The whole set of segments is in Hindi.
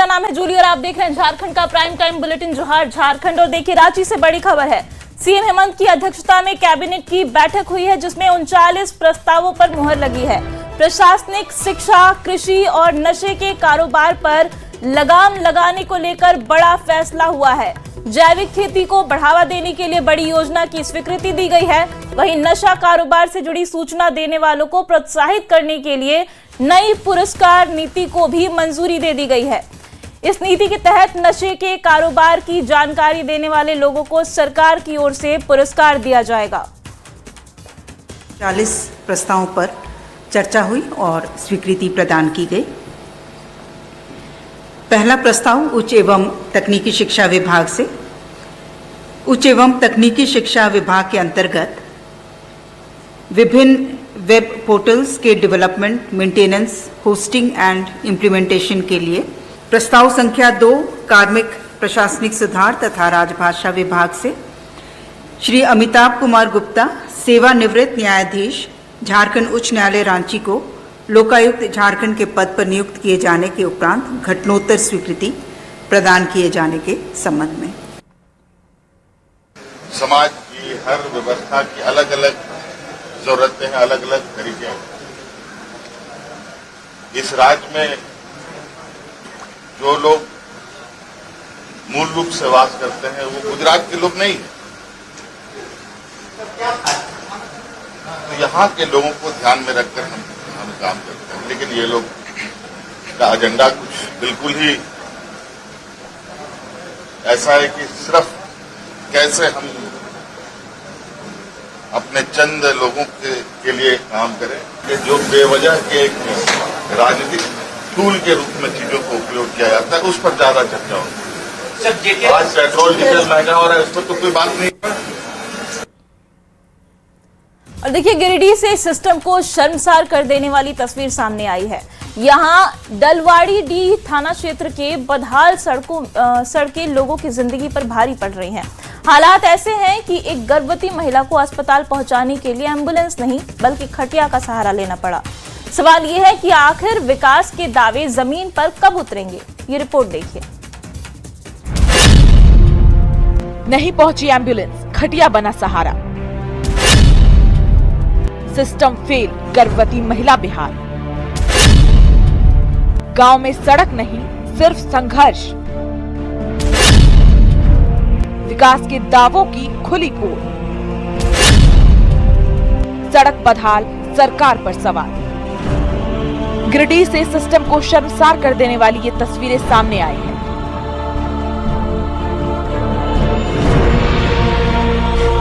मेरा नाम है जूली और आप देख रहे हैं झारखंड का प्राइम टाइम बुलेटिन जोहार झारखंड। और देखिए रांची से बड़ी खबर है। सीएम हेमंत की अध्यक्षता में कैबिनेट की बैठक हुई है जिसमें 39 प्रस्तावों पर मुहर लगी है। प्रशासनिक, शिक्षा, कृषि और नशे के कारोबार पर लगाम लगाने को लेकर बड़ा फैसला हुआ है। जैविक खेती को बढ़ावा देने के लिए बड़ी योजना की स्वीकृति दी गई है। वहीं नशा कारोबार से जुड़ी सूचना देने वालों को प्रोत्साहित करने के लिए नई पुरस्कार नीति को भी मंजूरी दे दी गई है। इस नीति के तहत नशे के कारोबार की जानकारी देने वाले लोगों को सरकार की ओर से पुरस्कार दिया जाएगा। 40 प्रस्तावों पर चर्चा हुई और स्वीकृति प्रदान की गई। पहला प्रस्ताव उच्च एवं तकनीकी शिक्षा विभाग से। उच्च एवं तकनीकी शिक्षा विभाग के अंतर्गत विभिन्न वेब पोर्टल्स के development, maintenance, hosting and implementation के लिए प्रस्ताव संख्या 2 कार्मिक प्रशासनिक सुधार तथा राजभाषा विभाग से श्री अमिताभ कुमार गुप्ता, सेवानिवृत्त न्यायाधीश, झारखंड उच्च न्यायालय रांची को लोकायुक्त झारखंड के पद पर नियुक्त किए जाने के उपरांत घटनोत्तर स्वीकृति प्रदान किए जाने के संबंध में। समाज की हर व्यवस्था की अलग अलग जरूरतें हैं, अलग अलग तरीके हैं। इस राज्य में जो लोग मूल रूप से वास करते हैं वो गुजरात के लोग नहीं हैं। तो यहाँ के लोगों को ध्यान में रखकर हम काम करते हैं, लेकिन ये लोग का एजेंडा कुछ बिल्कुल ही ऐसा है कि सिर्फ कैसे हम अपने चंद लोगों के लिए काम करें कि जो बेवजह के एक राजनीतिक टूल के रूप में चीजों को उपयोग किया जाता है, उस पर ज्यादा चर्चा होती है। आज पेट्रोल डीजल महंगा हो रहा है, उस पर तो कोई बात नहीं। और देखिए गिरिडीह से सिस्टम को शर्मसार कर देने वाली तस्वीर सामने आई है। यहाँ डलवाड़ी थाना क्षेत्र के बदहाल सड़कें लोगों की जिंदगी पर भारी पड़ रही हैं। हालात ऐसे हैं कि एक गर्भवती महिला को अस्पताल पहुंचाने के लिए एम्बुलेंस नहीं बल्कि खटिया का सहारा लेना पड़ा। सवाल ये है कि आखिर विकास के दावे जमीन पर कब उतरेंगे? ये रिपोर्ट देखिए। नहीं पहुंची एम्बुलेंस, खटिया बना सहारा। सिस्टम फेल, गर्भवती महिला बेहाल। गांव में सड़क नहीं, सिर्फ संघर्ष। विकास के दावों की खुली पोल। सड़क बदहाल, सरकार पर सवाल। गिरिडीह से सिस्टम को शर्मसार कर देने वाली ये तस्वीरें सामने आई हैं।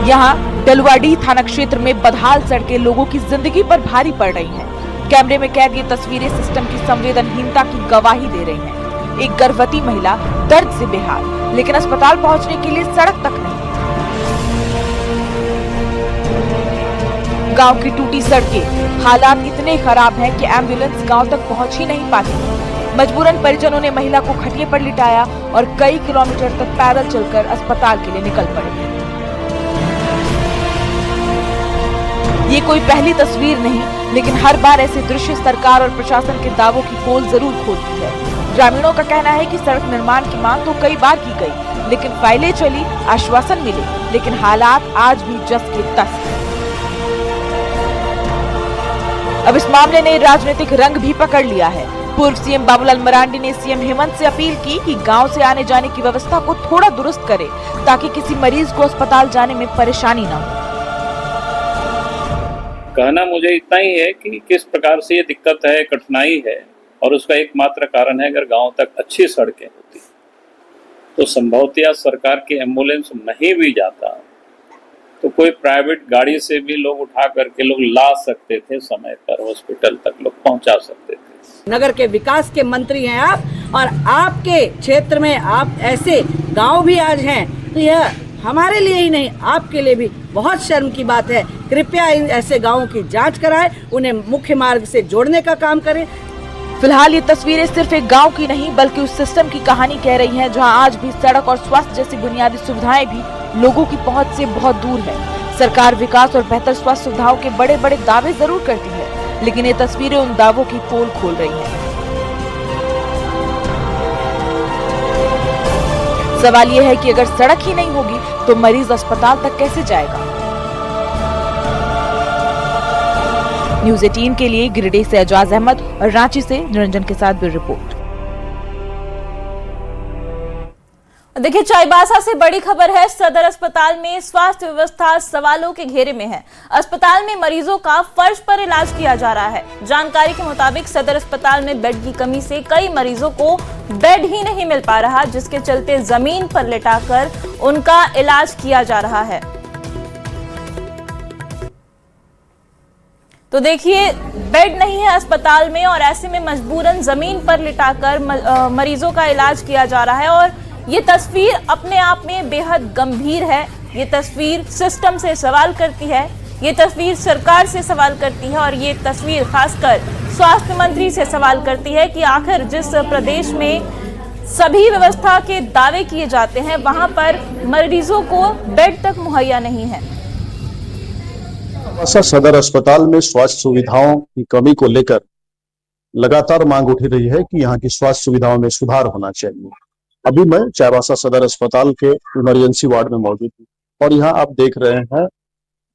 यहाँ डलवाड़ी थाना क्षेत्र में बदहाल सड़कें लोगों की जिंदगी पर भारी पड़ रही हैं। कैमरे में कैद ये तस्वीरें सिस्टम की संवेदनहीनता की गवाही दे रही हैं। एक गर्भवती महिला दर्द से बेहाल, लेकिन अस्पताल पहुंचने के लिए सड़क तक नहीं। गांव की टूटी सड़कें, हालात इतने खराब हैं कि एम्बुलेंस गांव तक पहुंच ही नहीं पाती। मजबूरन परिजनों ने महिला को खटिये पर लिटाया और कई किलोमीटर तक पैदल चलकर अस्पताल के लिए निकल पड़े। ये कोई पहली तस्वीर नहीं, लेकिन हर बार ऐसे दृश्य सरकार और प्रशासन के दावों की पोल जरूर खोलती है। ग्रामीणों का कहना है कि सड़क निर्माण की मांग तो कई बार की गई, लेकिन फाइलें चली, आश्वासन मिले, लेकिन हालात आज भी जस के तस हैं। अब इस मामले ने राजनीतिक रंग भी पकड़ लिया है। पूर्व सीएम बाबूलाल मरांडी ने सीएम हेमंत से अपील की कि गांव से आने जाने की व्यवस्था को थोड़ा दुरुस्त करे ताकि किसी मरीज को अस्पताल जाने में परेशानी न हो। कहना मुझे इतना ही है कि किस प्रकार से ये दिक्कत है, कठिनाई है, और उसका एकमात्र कारण है अगर गांव तक अच्छी सड़कें होती तो संभवतः सरकार की एम्बुलेंस नहीं भी जाता तो कोई प्राइवेट गाड़ी से भी लोग उठा करके लोग ला सकते थे, समय पर हॉस्पिटल तक लोग पहुंचा सकते थे। नगर के विकास के मंत्री हैं आप, और आपके क्षेत्र में आप ऐसे गांव भी आज हैं, तो यह हमारे लिए ही नहीं आपके लिए भी बहुत शर्म की बात है। कृपया इन ऐसे गांवों की जांच कराएं, उन्हें मुख्य मार्ग से जोड़ने का काम करें। फिलहाल ये तस्वीरें सिर्फ एक गांव की नहीं बल्कि उस सिस्टम की कहानी कह रही हैं जहां आज भी सड़क और स्वास्थ्य जैसी बुनियादी सुविधाएं भी लोगों की पहुंच से बहुत दूर है। सरकार विकास और बेहतर स्वास्थ्य सुविधाओं के बड़े बड़े दावे जरूर करती है, लेकिन ये तस्वीरें उन दावों की पोल खोल रही हैं। सवाल ये है कि अगर सड़क ही नहीं होगी तो मरीज अस्पताल तक कैसे जाएगा। न्यूज़ 18 के लिए गिरिडीह से एजाज अहमद और रांची से निरंजन के साथ ब्यूरो रिपोर्ट। देखिए, चाईबासा से बड़ी खबर है। सदर अस्पताल में स्वास्थ्य व्यवस्था सवालों के घेरे में है। अस्पताल में मरीजों का फर्श पर इलाज किया जा रहा है। जानकारी के मुताबिक सदर अस्पताल में बेड की कमी से कई मरीजों को बेड ही नहीं मिल पा रहा, जिसके चलते जमीन पर लेटाकर उनका इलाज किया जा रहा है। तो देखिए, बेड नहीं है अस्पताल में और ऐसे में मजबूरन जमीन पर लिटाकर मरीजों का इलाज किया जा रहा है। और ये तस्वीर अपने आप में बेहद गंभीर है। ये तस्वीर सिस्टम से सवाल करती है, ये तस्वीर सरकार से सवाल करती है और ये तस्वीर खासकर स्वास्थ्य मंत्री से सवाल करती है कि आखिर जिस प्रदेश में सभी व्यवस्था के दावे किए जाते हैं वहां पर मरीजों को बेड तक मुहैया नहीं है। सदर अस्पताल में स्वास्थ्य सुविधाओं की कमी को लेकर लगातार मांग उठी रही है कि यहाँ की स्वास्थ्य सुविधाओं में सुधार होना चाहिए। अभी मैं चाईबासा सदर अस्पताल के इमरजेंसी वार्ड में मौजूद हूँ और यहाँ आप देख रहे हैं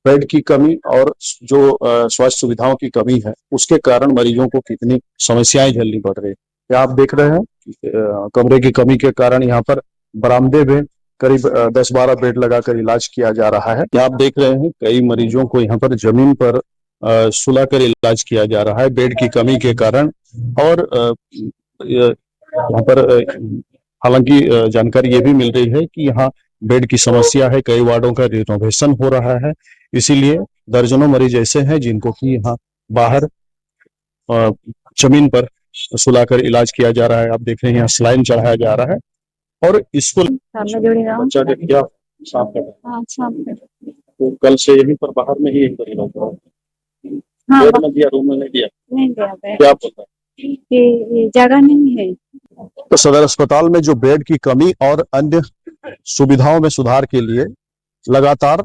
बेड की कमी और जो स्वास्थ्य सुविधाओं की कमी है उसके कारण मरीजों को कितनी समस्याएं झेलनी पड़ रही है। आप देख रहे हैं कमरे की कमी के कारण यहाँ पर बरामदे में करीब 10-12 बेड लगाकर इलाज किया जा रहा है। आप देख रहे हैं कई मरीजों को यहाँ पर जमीन पर सुलाकर इलाज किया जा रहा है बेड की कमी के कारण। और यहाँ पर हालांकि जानकारी ये भी मिल रही है कि यहाँ बेड की समस्या है, कई वार्डों का रिनोवेशन हो रहा है, इसीलिए दर्जनों मरीज ऐसे हैं जिनको कि यहाँ बाहर जमीन पर सुलाकर इलाज किया जा रहा है। आप देख रहे हैं यहाँ सलाइन चढ़ाया जा रहा है और इसको बच्चा का क्या साफ कर तो कल से यहीं पर बाहर में ही बेड में दिया, रूम में नहीं दिया, क्या पता जगह नहीं है। तो सदर अस्पताल में जो बेड की कमी और अन्य सुविधाओं में सुधार के लिए लगातार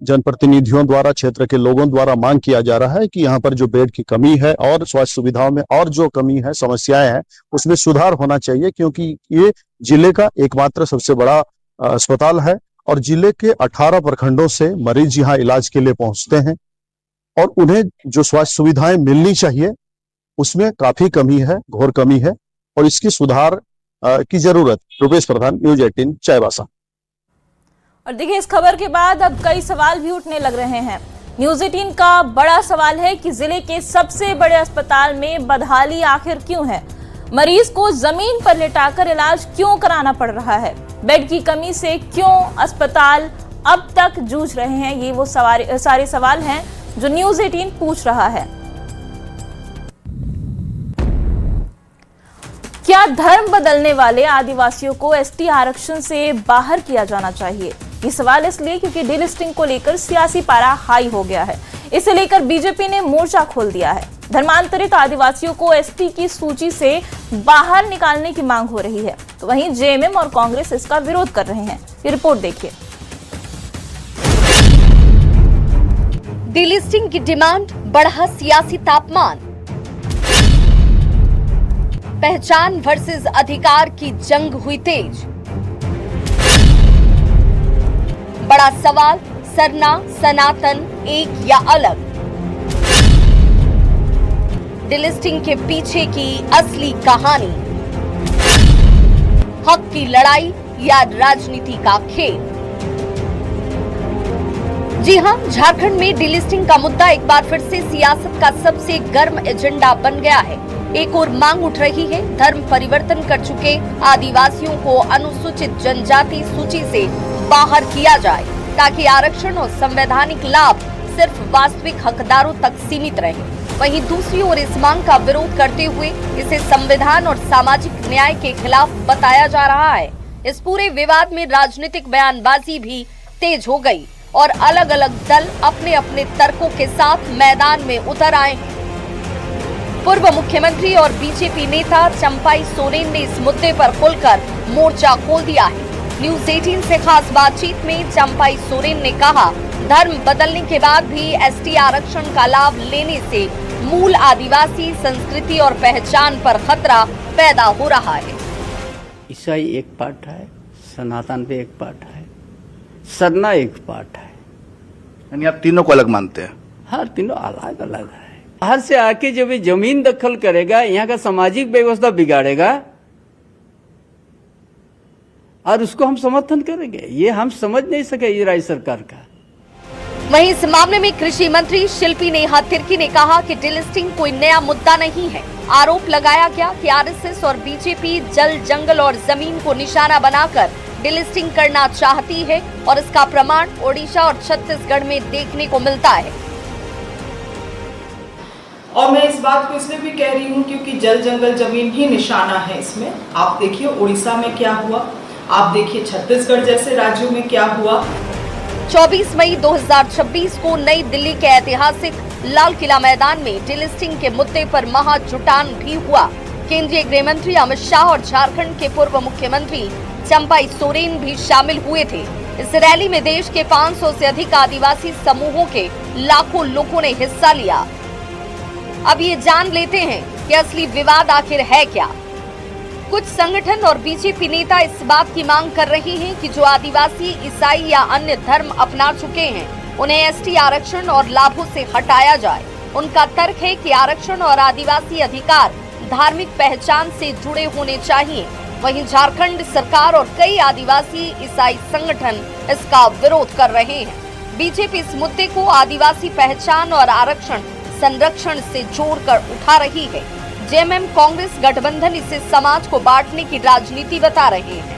जनप्रतिनिधियों द्वारा, क्षेत्र के लोगों द्वारा मांग किया जा रहा है कि यहाँ पर जो बेड की कमी है और स्वास्थ्य सुविधाओं में और जो कमी है, समस्याएं हैं, उसमें सुधार होना चाहिए, क्योंकि ये जिले का एकमात्र सबसे बड़ा अस्पताल है और जिले के 18 प्रखंडों से मरीज यहाँ इलाज के लिए पहुंचते हैं और उन्हें जो स्वास्थ्य सुविधाएं मिलनी चाहिए उसमें काफी कमी है, घोर कमी है और इसकी सुधार की जरूरत। रुपेश प्रधान, न्यूज़ 18 चाईबासा। और देखिए, इस खबर के बाद अब कई सवाल भी उठने लग रहे हैं। न्यूज़ 18 का बड़ा सवाल है कि जिले के सबसे बड़े अस्पताल में बदहाली आखिर क्यों है? मरीज को जमीन पर लेटाकर इलाज क्यों कराना पड़ रहा है? बेड की कमी से क्यों अस्पताल अब तक जूझ रहे हैं? ये वो सारे सवाल हैं जो न्यूज़ 18 पूछ रहा है। क्या धर्म बदलने वाले आदिवासियों को एसटी आरक्षण से बाहर किया जाना चाहिए? ये सवाल इसलिए क्योंकि डीलिस्टिंग को लेकर सियासी पारा हाई हो गया है। इसे लेकर बीजेपी ने मोर्चा खोल दिया है। धर्मांतरित आदिवासियों को एसटी की सूची से बाहर निकालने की मांग हो रही है, तो वहीं जेएमएम और कांग्रेस इसका विरोध कर रहे हैं। ये रिपोर्ट देखिए। डीलिस्टिंग की डिमांड, बढ़ा सियासी तापमान, पहचान वर्सेस अधिकार की जंग हुई तेज। बड़ा सवाल, सरना सनातन एक या अलग? डीलिस्टिंग के पीछे की असली कहानी, हक की लड़ाई या राजनीति का खेल? जी हां, झारखंड में डीलिस्टिंग का मुद्दा एक बार फिर से सियासत का सबसे गर्म एजेंडा बन गया है। एक और मांग उठ रही है, धर्म परिवर्तन कर चुके आदिवासियों को अनुसूचित जनजाति सूची से बाहर किया जाए ताकि आरक्षण और संवैधानिक लाभ सिर्फ वास्तविक हकदारों तक सीमित रहे। वहीं दूसरी ओर इस मांग का विरोध करते हुए इसे संविधान और सामाजिक न्याय के खिलाफ बताया जा रहा है। इस पूरे विवाद में राजनीतिक बयानबाजी भी तेज हो गई और अलग अलग दल अपने अपने तर्कों के साथ मैदान में उतर आए हैं। पूर्व मुख्यमंत्री और बीजेपी नेता चंपाई सोरेन ने इस मुद्दे पर खुलकर मोर्चा खोल दिया है। न्यूज़ 18 से खास बातचीत में चंपाई सोरेन ने कहा, धर्म बदलने के बाद भी एसटी आरक्षण का लाभ लेने से मूल आदिवासी संस्कृति और पहचान पर खतरा पैदा हो रहा है। ईसाई एक पार्ट है, सनातन भी एक पार्ट है, सरना एक पार्ट है। यानी आप तीनों को अलग मानते हैं? हर तीनों अलग अलग है। बाहर से आके जब ये जमीन दखल करेगा, यहाँ का सामाजिक व्यवस्था बिगाड़ेगा और उसको हम समर्थन करेंगे, ये हम समझ नहीं सके ये राज्य सरकार का। वहीं इस मामले में कृषि मंत्री शिल्पी नेहा तिर्की ने कहा कि डिलिस्टिंग कोई नया मुद्दा नहीं है। आरोप लगाया गया कि आरएसएस और बीजेपी जल, जंगल और जमीन को निशाना बनाकर डिलिस्टिंग करना चाहती है और इसका प्रमाण ओडिशा और छत्तीसगढ़ में देखने को मिलता है। और मैं इस बात को इसलिए भी कह रही हूँ क्योंकि जल, जंगल, जमीन ही निशाना है इसमें। आप देखिए उड़ीसा में क्या हुआ, आप देखिए छत्तीसगढ़ जैसे राज्यों में क्या हुआ। 24 मई 2026 को नई दिल्ली के ऐतिहासिक लाल किला मैदान में डिलिस्टिंग के मुद्दे पर महाजुटान भी हुआ। केंद्रीय गृह मंत्री अमित शाह और झारखंड के पूर्व मुख्यमंत्री चंपाई सोरेन भी शामिल हुए थे। इस रैली में देश के 500 से अधिक आदिवासी समूहों के लाखों लोगों ने हिस्सा लिया। अब ये जान लेते हैं कि असली विवाद आखिर है क्या। कुछ संगठन और बीजेपी नेता इस बात की मांग कर रहे हैं कि जो आदिवासी, ईसाई या अन्य धर्म अपना चुके हैं उन्हें एसटी आरक्षण और लाभों से हटाया जाए। उनका तर्क है कि आरक्षण और आदिवासी अधिकार धार्मिक पहचान से जुड़े होने चाहिए। वहीं झारखंड सरकार और कई आदिवासी ईसाई संगठन इसका विरोध कर रहे हैं। बीजेपी इस मुद्दे को आदिवासी पहचान और आरक्षण संरक्षण से जोड़कर उठा रही है। जेएमएम कांग्रेस गठबंधन इसे समाज को बांटने की राजनीति बता रहे हैं।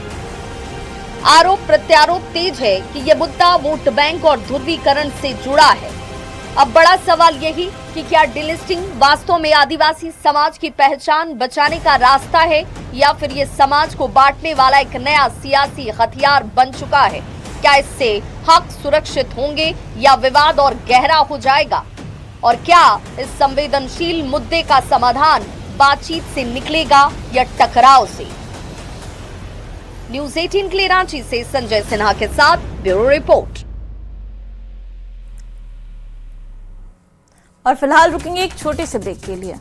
आरोप प्रत्यारोप तेज है कि यह मुद्दा वोट बैंक और ध्रुवीकरण से जुड़ा है। अब बड़ा सवाल यही कि क्या डिलिस्टिंग वास्तव में आदिवासी समाज की पहचान बचाने का रास्ता है या फिर ये समाज को बांटने वाला एक नया सियासी हथियार बन चुका है। क्या इससे हक सुरक्षित होंगे या विवाद और गहरा हो जाएगा, और क्या इस संवेदनशील मुद्दे का समाधान बातचीत से निकलेगा या टकराव से। न्यूज़ 18 के लिए रांची से संजय सिन्हा के साथ ब्यूरो रिपोर्ट। और फिलहाल रुकेंगे एक छोटे से ब्रेक के लिए।